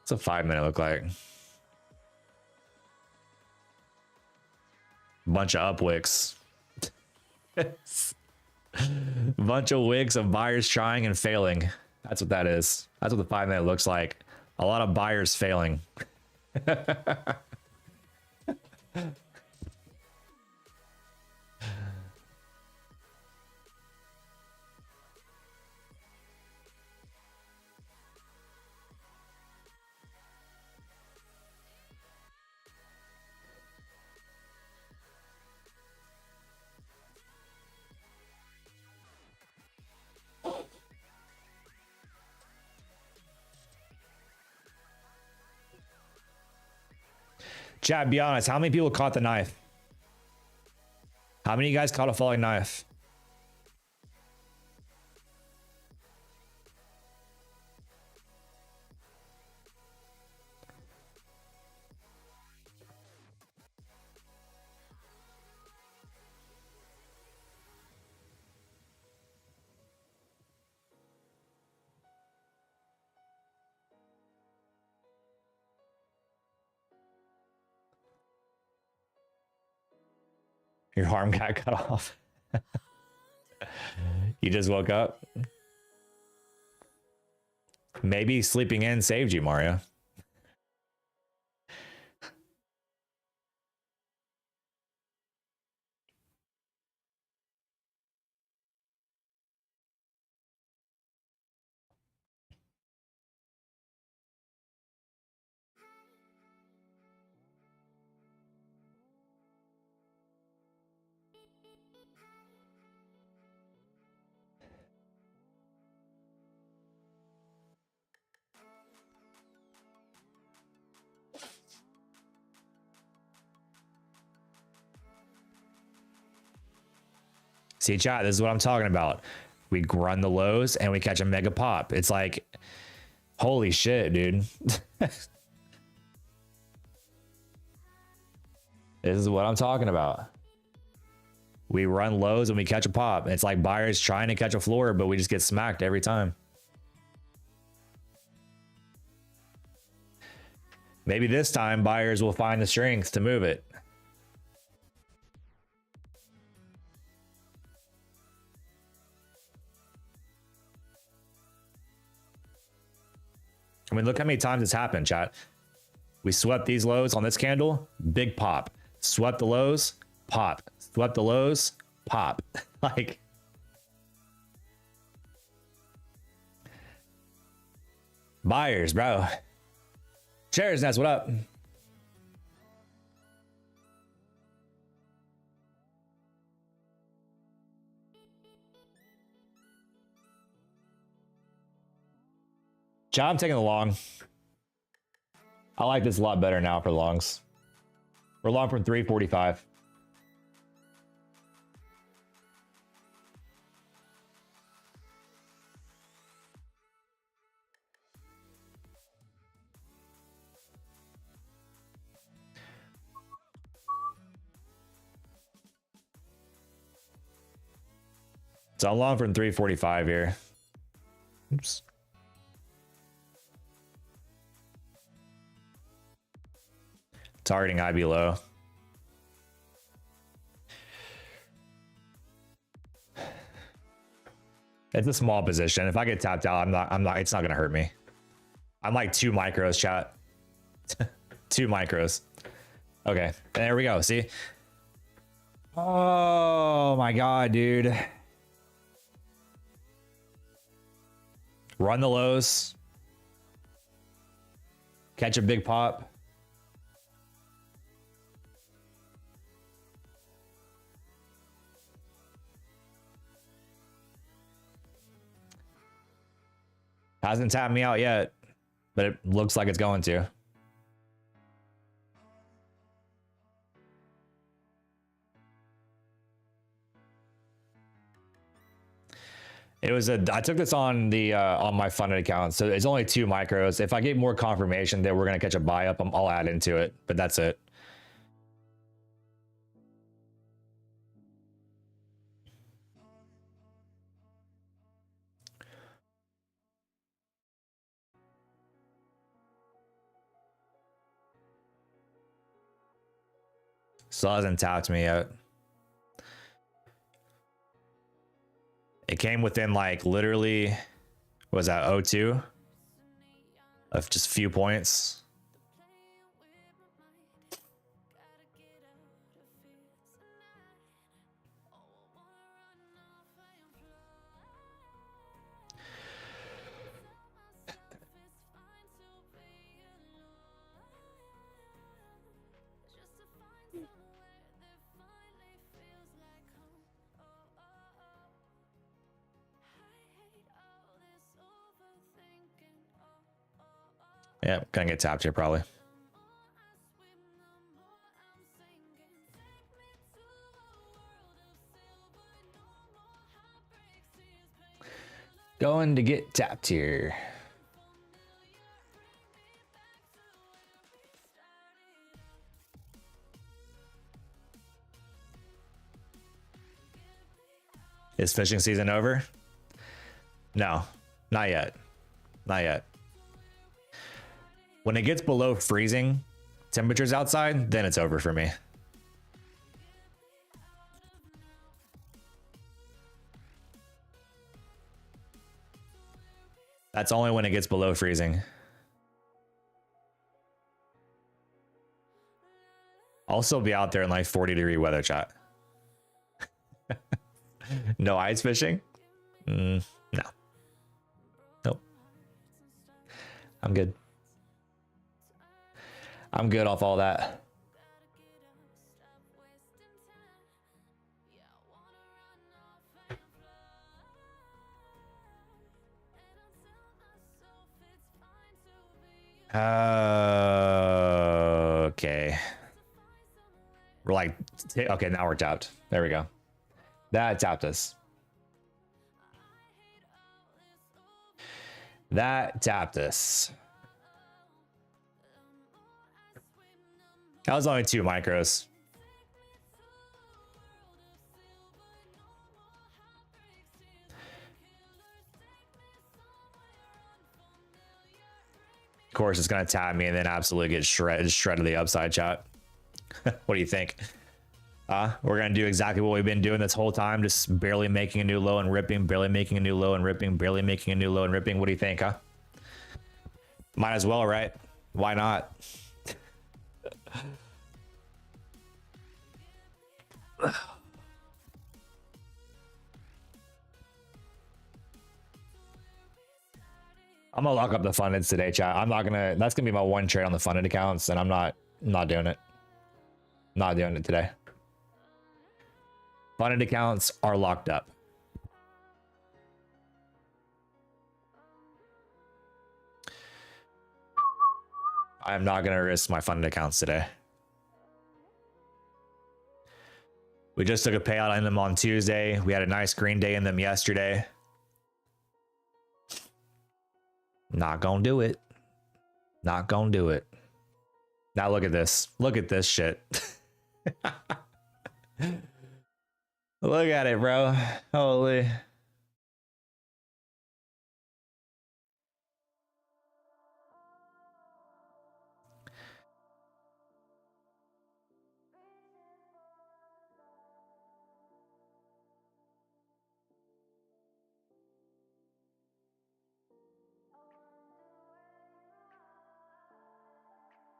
What's a 5 minute look like? Bunch of up wicks. Bunch of wicks of buyers trying and failing. That's what that is. That's what the 5 minute looks like. A lot of buyers failing. Chat, be honest. How many people caught the knife? How many of you guys caught a falling knife? Your arm got cut off. You just woke up. Maybe sleeping in saved you, Mario. See, chat, this is what I'm talking about. We run the lows and we catch a mega pop. It's like, holy shit, dude. This is what I'm talking about. We run lows and we catch a pop. It's like buyers trying to catch a floor, but we just get smacked every time. Maybe this time buyers will find the strength to move it. I mean, look how many times it's happened, chat. We swept these lows on this candle, big pop. Swept the lows, pop. Swept the lows, pop. Like, buyers, bro. Chairs, that's what up. Chat, I'm taking the long. I like this a lot better now for longs. We're long from 345. So I'm long from 345 here. Oops. Targeting IB low. It's a small position. If I get tapped out, I'm not, it's not gonna hurt me. I'm like 2 micros, chat. 2 micros. Okay, there we go. See? Oh my God, dude. Run the lows. Catch a big pop. Hasn't tapped me out yet, but it looks like it's going to. It was I took this on the on my funded account, so it's only 2 micros. If I get more confirmation that we're gonna catch a buy up, I'll add into it, but that's it. Still hasn't tapped me yet. It came within like literally, what was that, 0.2 of just a few points. Yeah, gonna get tapped here probably. Going to get tapped here. Is fishing season over? No, not yet. Not yet. When it gets below freezing temperatures outside, then it's over for me. That's only when it gets below freezing. I'll still be out there in like 40-degree weather, chat. No ice fishing? No. Nope. I'm good. I'm good off all that. Okay. We're like, okay, now we're tapped. There we go. That tapped us. That tapped us. That was only 2 micros. Of course, it's going to tap me and then absolutely get shredded to the upside, chat. What do you think? We're going to do exactly what we've been doing this whole time, just barely making a new low and ripping, barely making a new low and ripping, barely making a new low and ripping. What do you think, huh? Might as well, right? Why not? I'm gonna lock up the fundeds today, chat. I'm not gonna. That's gonna be my one trade on the funded accounts, and I'm not doing it. Not doing it today. Funded accounts are locked up. I am not gonna risk my funded accounts today. We just took a payout in them on Tuesday. We had a nice green day in them yesterday. Not gonna do it. Not gonna do it. Now look at this. Look at this shit. Look at it, bro. Holy.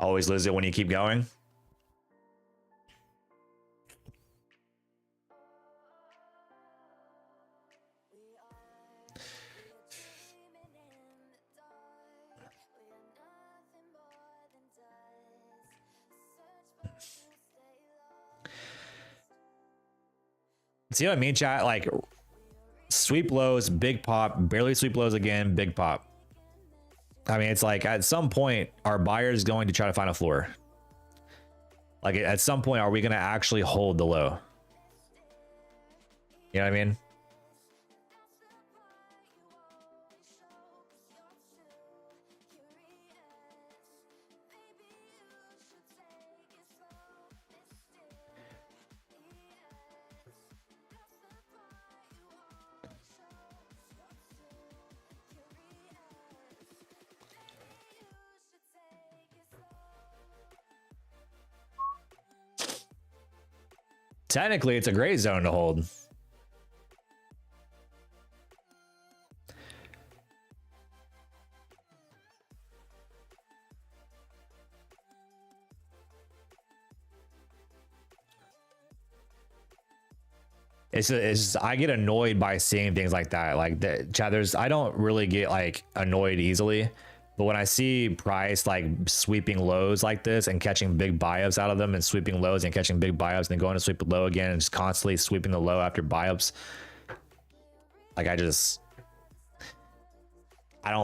Always lose it when you keep going. See what I mean, chat? Like sweep lows, big pop, barely sweep lows again, big pop. I mean, it's like at some point, our buyer is going to try to find a floor. Like at some point, are we going to actually hold the low? You know what I mean? Technically, it's a gray zone to hold. It's just I get annoyed by seeing things like that. Like chat, I don't really get like annoyed easily, but when I see price like sweeping lows like this and catching big buy-ups out of them and sweeping lows and catching big buy-ups and then going to sweep a low again and just constantly sweeping the low after buy-ups, like I don't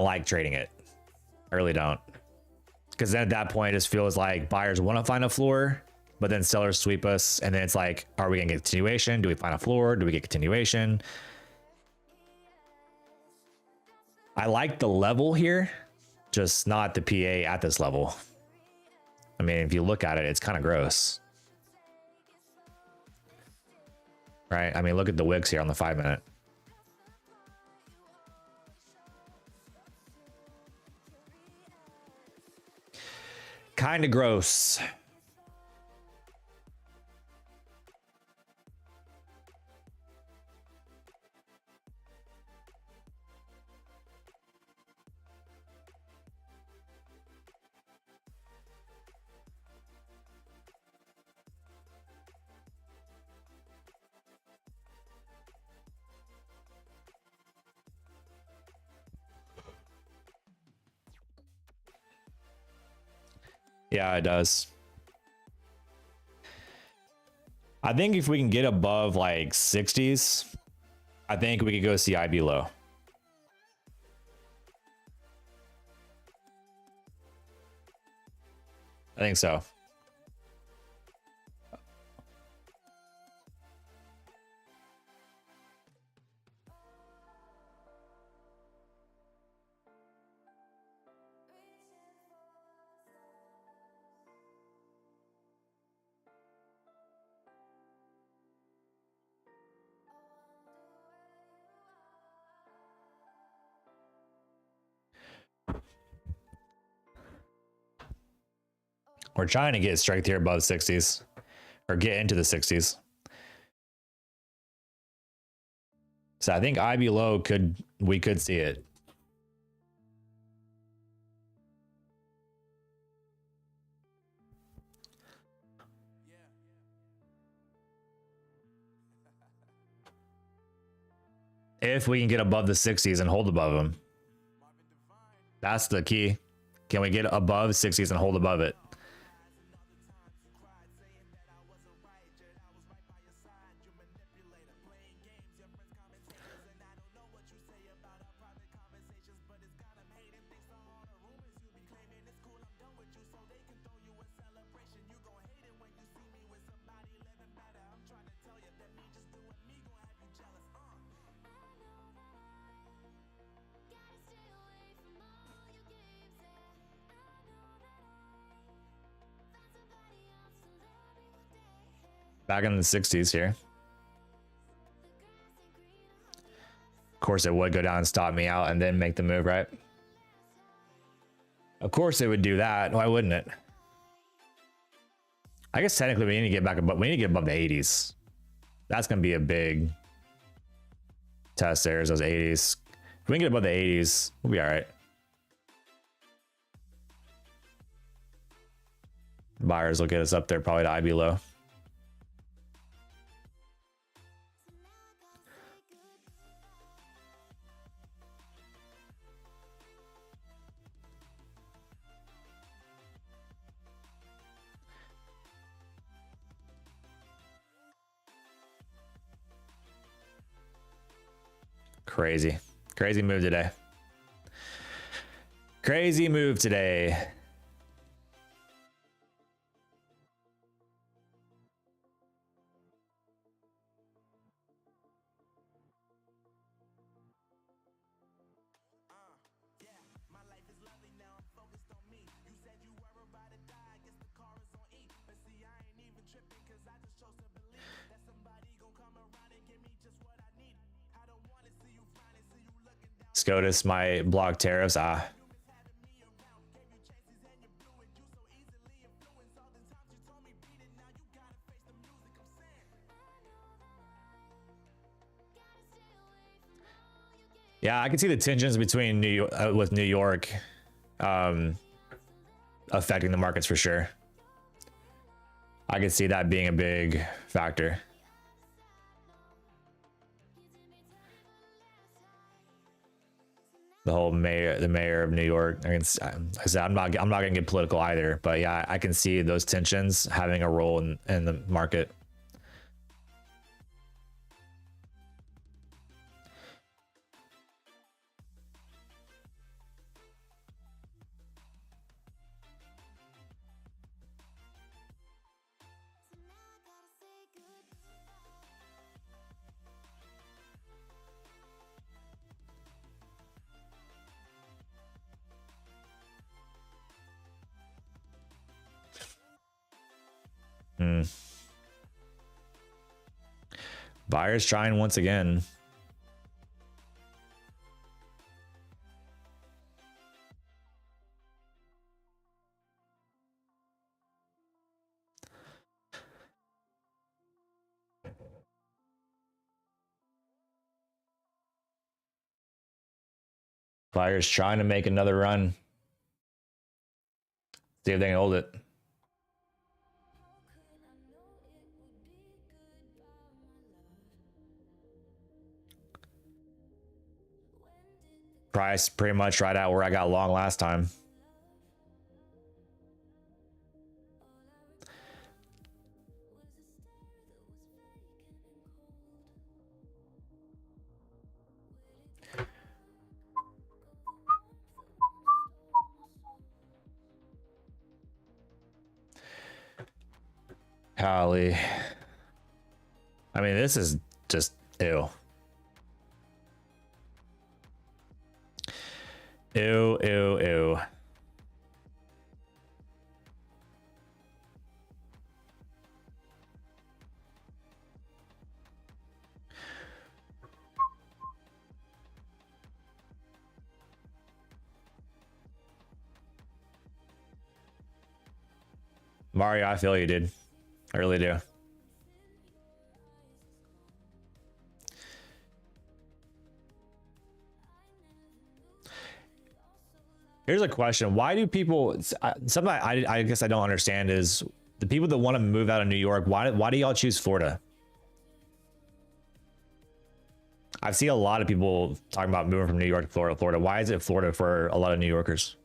like trading it. I really don't. Because then at that point it just feels like buyers want to find a floor, but then sellers sweep us, and then it's like, are we gonna get continuation? Do we find a floor? Do we get continuation? I like the level here, just not the PA at this level. I mean, if you look at it, it's kind of gross. Right? I mean, look at the wicks here on the 5 minute. Kind of gross. Yeah, it does. I think if we can get above like 60s, I think we could go see IB low. I think so. We're trying to get strength here above 60s or get into the 60s. So I think IB low we could see it. If we can get above the 60s and hold above them. That's the key. Can we get above 60s and hold above it? Back in the 60s here. Of course, it would go down and stop me out and then make the move, right? Of course, it would do that. Why wouldn't it? I guess technically we need to get back above. We need to get above the 80s. That's going to be a big test there, is those 80s. If we can get above the 80s, we'll be all right. Buyers will get us up there probably to IB low. Crazy. Crazy move today. Crazy move today. SCOTUS might block tariffs. Yeah, I can see the tensions between New York with New York affecting the markets for sure. I can see that being a big factor. The whole the mayor of New York. I said I'm not gonna get political either, but yeah, I can see those tensions having a role in the market. Buyers trying once again. Buyers trying to make another run. See if they can hold it. Price pretty much right at where I got long last time. Golly. I mean, this is just ew. Ew, ew, ew. Mario, I feel you, dude. I really do. Here's a question. Why do people, something I guess I don't understand is the people that want to move out of New York, why do y'all choose Florida? I've seen a lot of people talking about moving from New York to Florida. Why is it Florida for a lot of New Yorkers?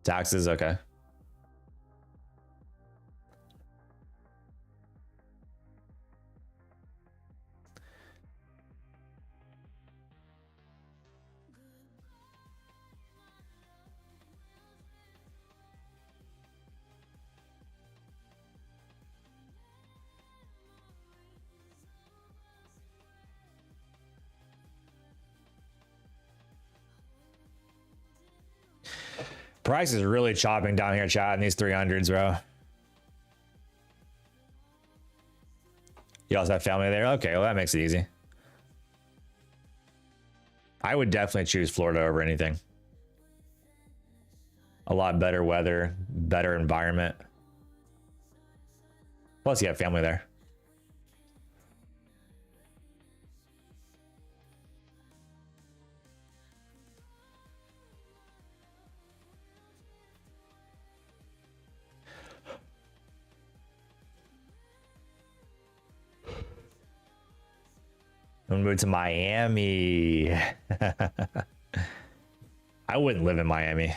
Taxes, okay. Price is really chopping down here, chat, in these 300s, bro. You also have family there? Okay, well, that makes it easy. I would definitely choose Florida over anything. A lot better weather, better environment. Plus, you have family there. gonna move to Miami. I wouldn't live in Miami.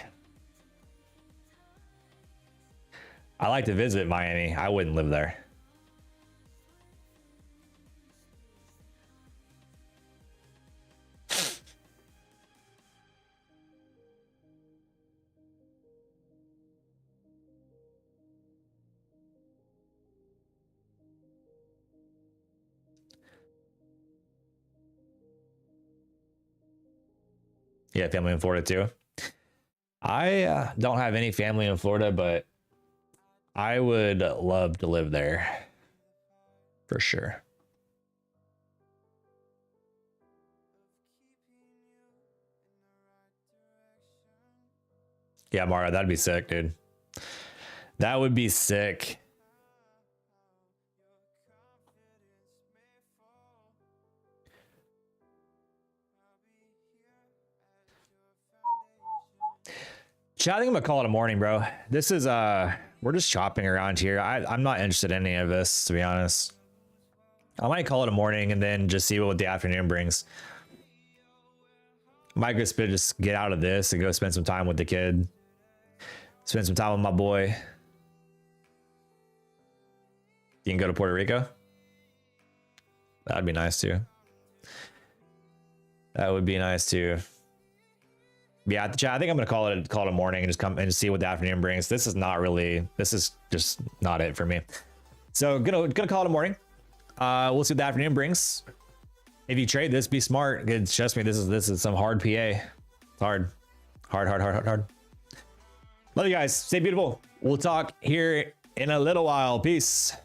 I like to visit Miami. I wouldn't live there. Yeah, family in Florida too. I don't have any family in Florida, but I would love to live there for sure. Yeah, Mario, that'd be sick, dude. That would be sick. Chat, I think I'm gonna call it a morning, bro. This is we're just shopping around here. I'm not interested in any of this, to be honest. I might call it a morning and then just see what the afternoon brings. Might just get out of this and go spend some time with the kid. Spend some time with my boy. You can go to Puerto Rico. That'd be nice too. That would be nice too. Yeah, chat, I think I'm gonna call it a morning and just come and see what the afternoon brings. This is just not it for me. So gonna call it a morning. We'll see what the afternoon brings. If you trade this, be smart. Trust me, this is some hard PA. It's hard. Hard. Love you guys. Stay beautiful. We'll talk here in a little while. Peace.